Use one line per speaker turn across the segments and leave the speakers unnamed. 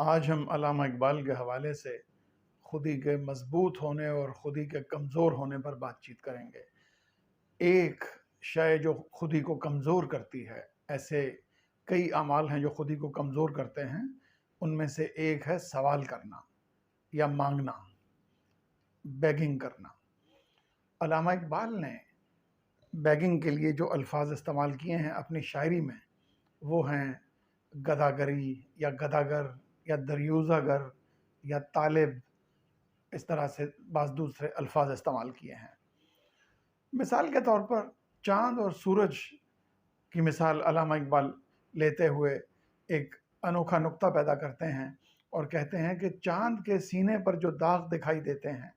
آج ہم علامہ اقبال کے حوالے سے خودی کے مضبوط ہونے اور خودی کے کمزور ہونے پر بات چیت کریں گے۔ ایک شے جو خودی کو کمزور کرتی ہے، ایسے کئی اعمال ہیں جو خودی کو کمزور کرتے ہیں، ان میں سے ایک ہے سوال کرنا یا مانگنا، بیگنگ کرنا۔ علامہ اقبال نے بیگنگ کے لیے جو الفاظ استعمال کیے ہیں اپنی شاعری میں، وہ ہیں گداگری یا گداگر یا دریوزہ گر یا طالب، اس طرح سے بعض دوسرے الفاظ استعمال کیے ہیں۔ مثال کے طور پر چاند اور سورج کی مثال علامہ اقبال لیتے ہوئے ایک انوکھا نقطہ پیدا کرتے ہیں اور کہتے ہیں کہ چاند کے سینے پر جو داغ دکھائی دیتے ہیں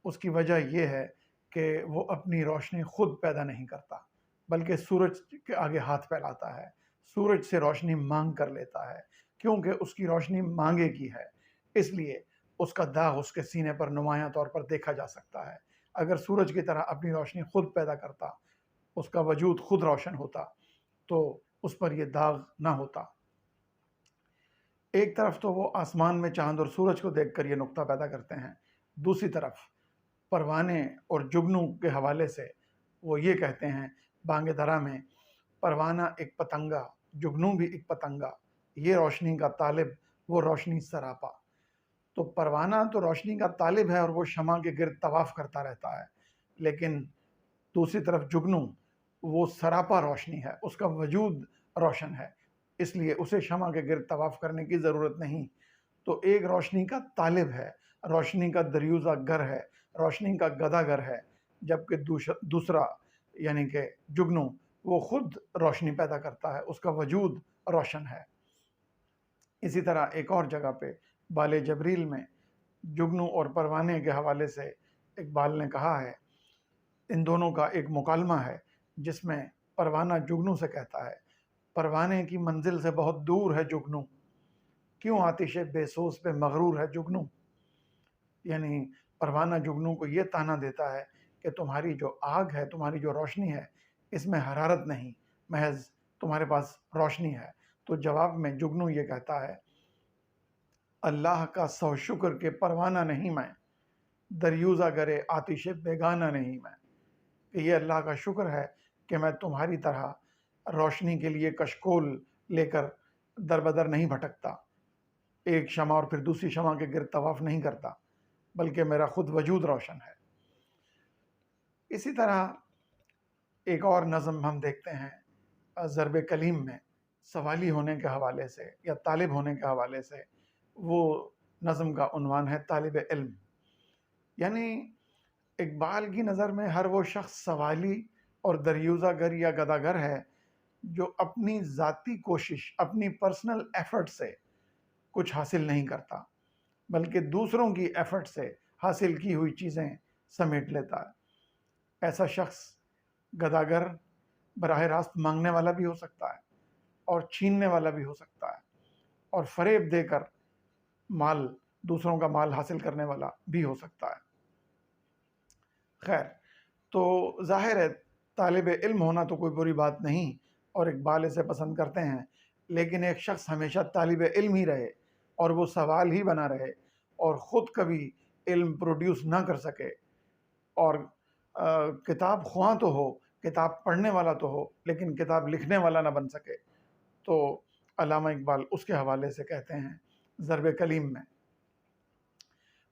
اس کی وجہ یہ ہے کہ وہ اپنی روشنی خود پیدا نہیں کرتا بلکہ سورج کے آگے ہاتھ پھیلاتا ہے، سورج سے روشنی مانگ کر لیتا ہے، کیونکہ اس کی روشنی مانگے کی ہے، اس لیے اس کا داغ اس کے سینے پر نمایاں طور پر دیکھا جا سکتا ہے۔ اگر سورج کی طرح اپنی روشنی خود پیدا کرتا، اس کا وجود خود روشن ہوتا، تو اس پر یہ داغ نہ ہوتا۔ ایک طرف تو وہ آسمان میں چاند اور سورج کو دیکھ کر یہ نقطہ پیدا کرتے ہیں، دوسری طرف پروانے اور جگنو کے حوالے سے وہ یہ کہتے ہیں بانگ درا میں، پروانہ ایک پتنگا، جگنو بھی ایک پتنگا، یہ روشنی کا طالب، وہ روشنی سراپا۔ تو پروانہ تو روشنی کا طالب ہے اور وہ شمع کے گرد طواف کرتا رہتا ہے، لیکن دوسری طرف جگنو وہ سراپا روشنی ہے، اس کا وجود روشن ہے، اس لیے اسے شمع کے گرد طواف کرنے کی ضرورت نہیں۔ تو ایک روشنی کا طالب ہے، روشنی کا دریوزہ گر ہے، روشنی کا گداگر ہے، جبکہ دوسرا یعنی کہ جگنو وہ خود روشنی پیدا کرتا ہے، اس کا وجود روشن ہے۔ اسی طرح ایک اور جگہ پہ بال جبریل میں جگنو اور پروانے کے حوالے سے اقبال نے کہا ہے، ان دونوں کا ایک مکالمہ ہے جس میں پروانہ جگنو سے کہتا ہے، پروانے کی منزل سے بہت دور ہے جگنو، کیوں آتش بے سوز پہ مغرور ہے جگنو۔ یعنی پروانہ جگنو کو یہ طعنہ دیتا ہے کہ تمہاری جو آگ ہے، تمہاری جو روشنی ہے، اس میں حرارت نہیں، محض تمہارے پاس روشنی ہے۔ تو جواب میں جگنو یہ کہتا ہے، اللہ کا سو شکر کہ پروانہ نہیں میں، دریوزہ گرے آتش بیگانہ نہیں میں، کہ یہ اللہ کا شکر ہے کہ میں تمہاری طرح روشنی کے لیے کشکول لے کر در بدر نہیں بھٹکتا، ایک شمع اور پھر دوسری شمع کے گرد طواف نہیں کرتا، بلکہ میرا خود وجود روشن ہے۔ اسی طرح ایک اور نظم ہم دیکھتے ہیں ضرب کلیم میں، سوالی ہونے کے حوالے سے یا طالب ہونے کے حوالے سے، وہ نظم کا عنوان ہے طالب علم۔ یعنی اقبال کی نظر میں ہر وہ شخص سوالی اور دریوزہ گر یا گداگر ہے جو اپنی ذاتی کوشش، اپنی پرسنل ایفرٹ سے کچھ حاصل نہیں کرتا، بلکہ دوسروں کی ایفرٹ سے حاصل کی ہوئی چیزیں سمیٹ لیتا ہے۔ ایسا شخص گداگر براہ راست مانگنے والا بھی ہو سکتا ہے اور چھیننے والا بھی ہو سکتا ہے، اور فریب دے کر مال، دوسروں کا مال حاصل کرنے والا بھی ہو سکتا ہے۔ خیر، تو ظاہر ہے طالب علم ہونا تو کوئی بری بات نہیں اور اقبال اسے پسند کرتے ہیں، لیکن ایک شخص ہمیشہ طالب علم ہی رہے اور وہ سوال ہی بنا رہے اور خود کبھی علم پروڈیوس نہ کر سکے، اور کتاب خواں تو ہو، کتاب پڑھنے والا تو ہو، لیکن کتاب لکھنے والا نہ بن سکے، تو علامہ اقبال اس کے حوالے سے کہتے ہیں ضرب کلیم میں،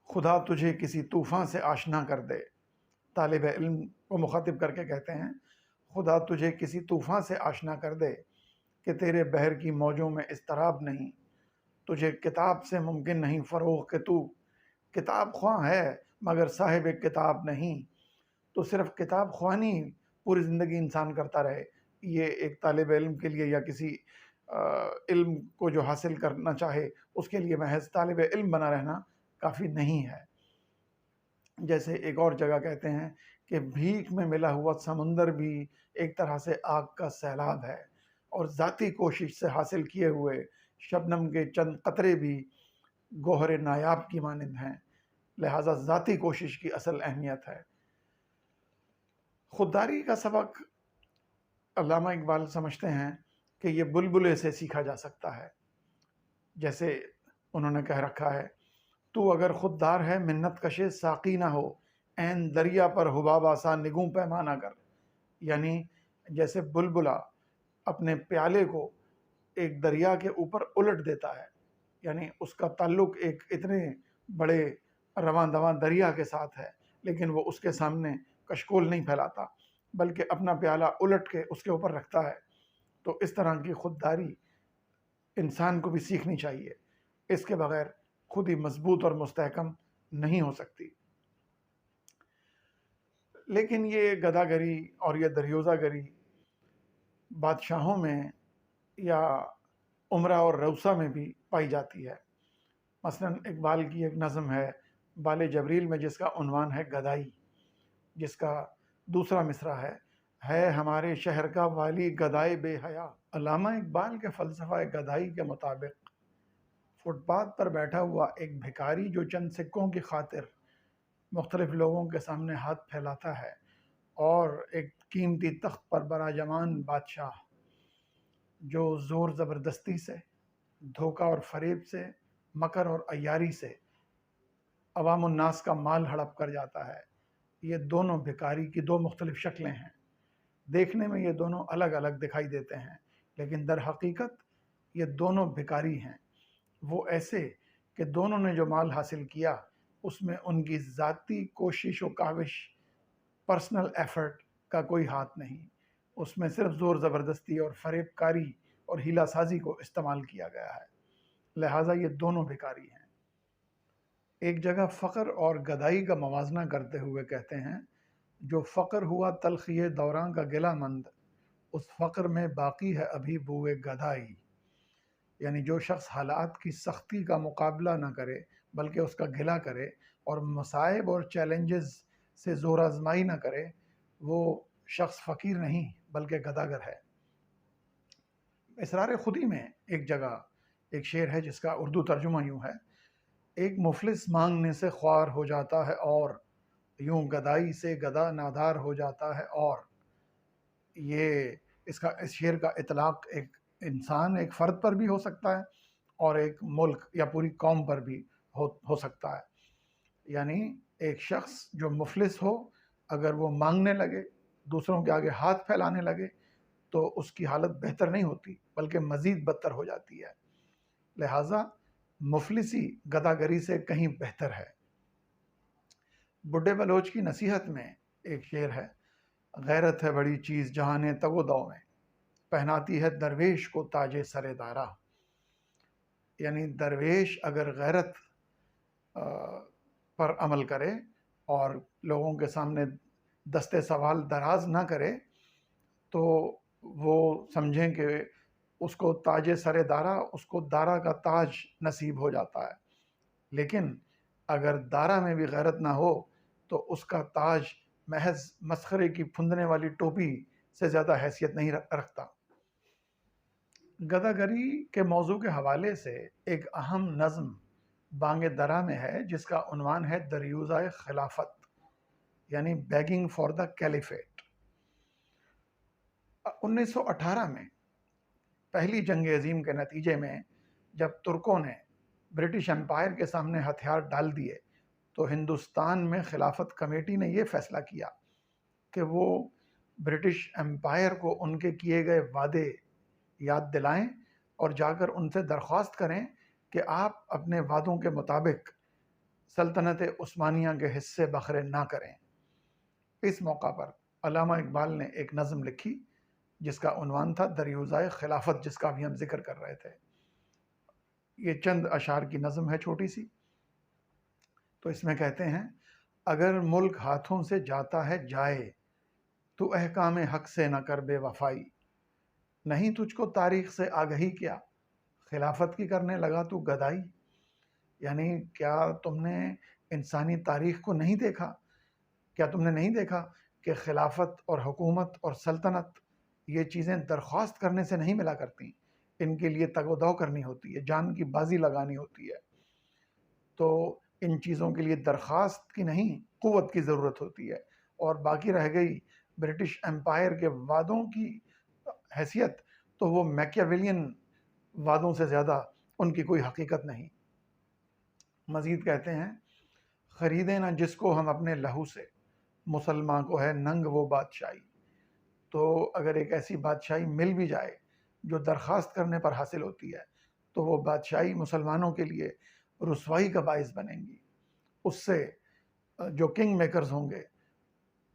خدا تجھے کسی طوفان سے آشنا کر دے، طالب علم کو مخاطب کر کے کہتے ہیں، خدا تجھے کسی طوفان سے آشنا کر دے کہ تیرے بحر کی موجوں میں اضطراب نہیں، تجھے کتاب سے ممکن نہیں فروغ کہ تو کتاب خواں ہے مگر صاحب کتاب نہیں۔ تو صرف کتاب خوانی پوری زندگی انسان کرتا رہے، یہ ایک طالب علم کے لیے یا کسی علم کو جو حاصل کرنا چاہے اس کے لیے محض طالب علم بنا رہنا کافی نہیں ہے۔ جیسے ایک اور جگہ کہتے ہیں کہ بھیک میں ملا ہوا سمندر بھی ایک طرح سے آگ کا سیلاب ہے، اور ذاتی کوشش سے حاصل کیے ہوئے شبنم کے چند قطرے بھی گوہر نایاب کی مانند ہیں، لہٰذا ذاتی کوشش کی اصل اہمیت ہے۔ خودداری کا سبق علامہ اقبال سمجھتے ہیں کہ یہ بلبلے سے سیکھا جا سکتا ہے، جیسے انہوں نے کہہ رکھا ہے، تو اگر خوددار ہے منت کشے ساقی نہ ہو، عین دریا پر حباب آسا نگوں پیمانہ کر. یعنی جیسے بلبلا اپنے پیالے کو ایک دریا کے اوپر الٹ دیتا ہے، یعنی اس کا تعلق ایک اتنے بڑے رواں دواں دریا کے ساتھ ہے، لیکن وہ اس کے سامنے کشکول نہیں پھیلاتا بلکہ اپنا پیالہ الٹ کے اس کے اوپر رکھتا ہے. تو اس طرح کی خودداری انسان کو بھی سیکھنی چاہیے، اس کے بغیر خود ہی مضبوط اور مستحکم نہیں ہو سکتی. لیکن یہ گداگری اور یہ دریوزہ گری بادشاہوں میں یا عمرہ اور روسہ میں بھی پائی جاتی ہے. مثلا اقبال کی ایک نظم ہے بال جبریل میں، جس کا عنوان ہے گدائی، جس کا دوسرا مصرع ہے ہمارے شہر کا والی گدائے بے حیا. علامہ اقبال کے فلسفہ گدائی کے مطابق فٹ پاتھ پر بیٹھا ہوا ایک بھکاری جو چند سکوں کی خاطر مختلف لوگوں کے سامنے ہاتھ پھیلاتا ہے، اور ایک قیمتی تخت پر براجمان بادشاہ جو زور زبردستی سے، دھوکہ اور فریب سے، مکر اور عیاری سے عوام الناس کا مال ہڑپ کر جاتا ہے. یہ دونوں بھکاری کی دو مختلف شکلیں ہیں. دیکھنے میں یہ دونوں الگ الگ دکھائی دیتے ہیں، لیکن در حقیقت یہ دونوں بھکاری ہیں. وہ ایسے کہ دونوں نے جو مال حاصل کیا اس میں ان کی ذاتی کوشش و کاوش، پرسنل ایفرٹ کا کوئی ہاتھ نہیں. اس میں صرف زور زبردستی اور فریب کاری اور ہیلا سازی کو استعمال کیا گیا ہے. لہٰذا یہ دونوں بھکاری ہیں. ایک جگہ فقر اور گدائی کا موازنہ کرتے ہوئے کہتے ہیں، جو فقر ہوا تلخی دوراں کا گلہ مند، اس فقر میں باقی ہے ابھی بوئے گدائی. یعنی جو شخص حالات کی سختی کا مقابلہ نہ کرے بلکہ اس کا گلہ کرے اور مصائب اور چیلنجز سے زور آزمائی نہ کرے، وہ شخص فقیر نہیں بلکہ گداگر ہے. اسرار خودی میں ایک جگہ ایک شعر ہے جس کا اردو ترجمہ یوں ہے، ایک مفلس مانگنے سے خوار ہو جاتا ہے اور یوں گدائی سے گدا نادار ہو جاتا ہے. اور یہ اس شعر کا اطلاق ایک انسان، ایک فرد پر بھی ہو سکتا ہے اور ایک ملک یا پوری قوم پر بھی ہو سکتا ہے. یعنی ایک شخص جو مفلس ہو، اگر وہ مانگنے لگے، دوسروں کے آگے ہاتھ پھیلانے لگے، تو اس کی حالت بہتر نہیں ہوتی بلکہ مزید بدتر ہو جاتی ہے. لہٰذا مفلسی گداگری سے کہیں بہتر ہے. بڈھے بلوچ کی نصیحت میں ایک شعر ہے، غیرت ہے بڑی چیز جہاں تگ و دو میں، پہناتی ہے درویش کو تاج سر دارا. یعنی درویش اگر غیرت پر عمل کرے اور لوگوں کے سامنے دستے سوال دراز نہ کرے تو وہ سمجھیں کہ اس کو تاج سر دارا، اس کو دارا کا تاج نصیب ہو جاتا ہے. لیکن اگر دارا میں بھی غیرت نہ ہو تو اس کا تاج محض مسخرے کی پھندنے والی ٹوپی سے زیادہ حیثیت نہیں رکھتا. گداگری کے موضوع کے حوالے سے ایک اہم نظم بانگ درا میں ہے جس کا عنوان ہے دریوزہ خلافت، یعنی بیگنگ فار دا کیلیفیٹ. 1918 میں پہلی جنگ عظیم کے نتیجے میں جب ترکوں نے برٹش امپائر کے سامنے ہتھیار ڈال دیے تو ہندوستان میں خلافت کمیٹی نے یہ فیصلہ کیا کہ وہ برٹش امپائر کو ان کے کیے گئے وعدے یاد دلائیں اور جا کر ان سے درخواست کریں کہ آپ اپنے وعدوں کے مطابق سلطنت عثمانیہ کے حصے بکھرے نہ کریں. اس موقع پر علامہ اقبال نے ایک نظم لکھی جس کا عنوان تھا دریوزہ خلافت، جس کا بھی ہم ذکر کر رہے تھے. یہ چند اشعار کی نظم ہے چھوٹی سی. تو اس میں کہتے ہیں، اگر ملک ہاتھوں سے جاتا ہے جائے، تو احکام حق سے نہ کر بے وفائی. نہیں تجھ کو تاریخ سے آگہی کیا، خلافت کی کرنے لگا تو گدائی. یعنی کیا تم نے انسانی تاریخ کو نہیں دیکھا؟ کیا تم نے نہیں دیکھا کہ خلافت اور حکومت اور سلطنت یہ چیزیں درخواست کرنے سے نہیں ملا کرتی، ان کے لیے تگ و دو کرنی ہوتی ہے، جان کی بازی لگانی ہوتی ہے. تو ان چیزوں کے لیے درخواست کی نہیں، قوت کی ضرورت ہوتی ہے. اور باقی رہ گئی برٹش امپائر کے وعدوں کی حیثیت، تو وہ میکیاویلین وعدوں سے زیادہ ان کی کوئی حقیقت نہیں. مزید کہتے ہیں خریدیں نہ جس کو ہم اپنے لہو سے، مسلمان کو ہے ننگ وہ بادشاہی۔ تو اگر ایک ایسی بادشاہی مل بھی جائے جو درخواست کرنے پر حاصل ہوتی ہے تو وہ بادشاہی مسلمانوں کے لیے رسوائی کا باعث بنیں گی۔ اس سے جو کنگ میکرز ہوں گے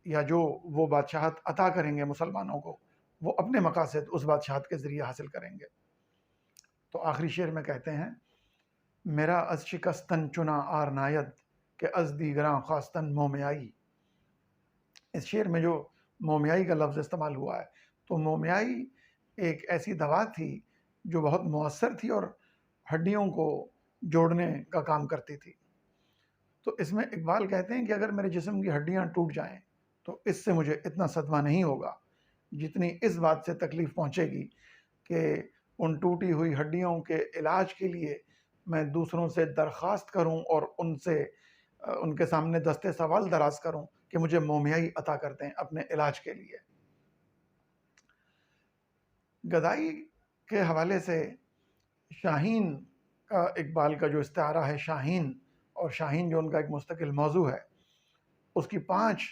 یا جو وہ بادشاہت عطا کریں گے مسلمانوں کو، وہ اپنے مقاصد اس بادشاہت کے ذریعے حاصل کریں گے۔ تو آخری شعر میں کہتے ہیں میرا از شکستن چنا آر ناید کہ از دیگراں خواستن مومیائی۔ اس شعر میں جو مومیائی کا لفظ استعمال ہوا ہے تو مومیائی ایک ایسی دوا تھی جو بہت مؤثر تھی اور ہڈیوں کو جوڑنے کا کام کرتی تھی۔ تو اس میں اقبال کہتے ہیں کہ اگر میرے جسم کی ہڈیاں ٹوٹ جائیں تو اس سے مجھے اتنا صدمہ نہیں ہوگا جتنی اس بات سے تکلیف پہنچے گی کہ ان ٹوٹی ہوئی ہڈیوں کے علاج کے لیے میں دوسروں سے درخواست کروں اور ان کے سامنے دستے سوال دراز کروں کہ مجھے مومیائی عطا کر دیں اپنے علاج کے لیے۔ گدائی کے حوالے سے شاہین کا اقبال کا جو استعارہ ہے شاہین، اور شاہین جو ان کا ایک مستقل موضوع ہے، اس کی 5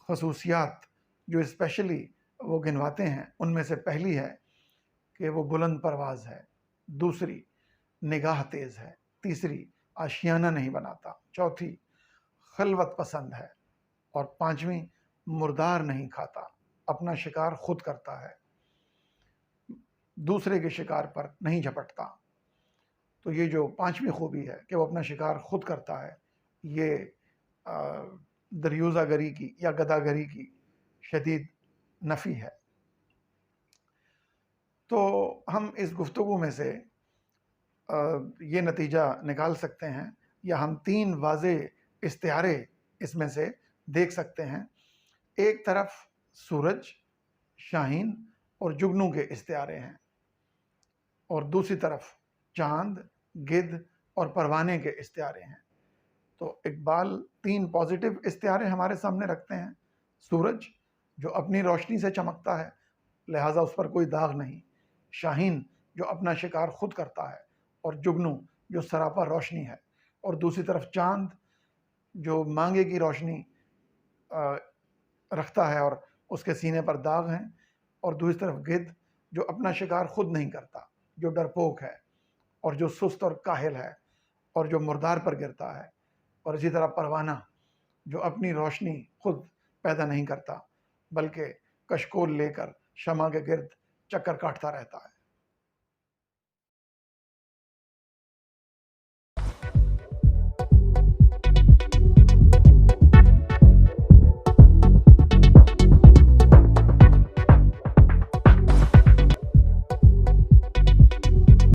خصوصیات جو اسپیشلی وہ گنواتے ہیں، ان میں سے پہلی ہے کہ وہ بلند پرواز ہے، دوسری نگاہ تیز ہے، تیسری آشیانہ نہیں بناتا، چوتھی خلوت پسند ہے، اور 5ویں مردار نہیں کھاتا، اپنا شکار خود کرتا ہے، دوسرے کے شکار پر نہیں جھپٹتا۔ تو یہ جو 5ویں خوبی ہے کہ وہ اپنا شکار خود کرتا ہے، یہ دریوزہ گری کی یا گداگری کی شدید نفی ہے۔ تو ہم اس گفتگو میں سے یہ نتیجہ نکال سکتے ہیں یا ہم 3 واضح استعارے اس میں سے دیکھ سکتے ہیں۔ ایک طرف سورج، شاہین اور جگنو کے استعارے ہیں، اور دوسری طرف چاند، گدھ اور پروانے کے استعارے ہیں۔ تو اقبال 3 پازیٹیو استعارے ہمارے سامنے رکھتے ہیں: سورج جو اپنی روشنی سے چمکتا ہے لہٰذا اس پر کوئی داغ نہیں، شاہین جو اپنا شکار خود کرتا ہے، اور جگنو جو سراپا روشنی ہے، اور دوسری طرف چاند جو مانگے کی روشنی رکھتا ہے اور اس کے سینے پر داغ ہیں، اور دوسری طرف گدھ جو اپنا شکار خود نہیں کرتا، جو ڈرپوک ہے اور جو سست اور کاہل ہے اور جو مردار پر گرتا ہے، اور اسی طرح پروانہ جو اپنی روشنی خود پیدا نہیں کرتا بلکہ کشکول لے کر شمع کے گرد چکر کاٹتا رہتا ہے۔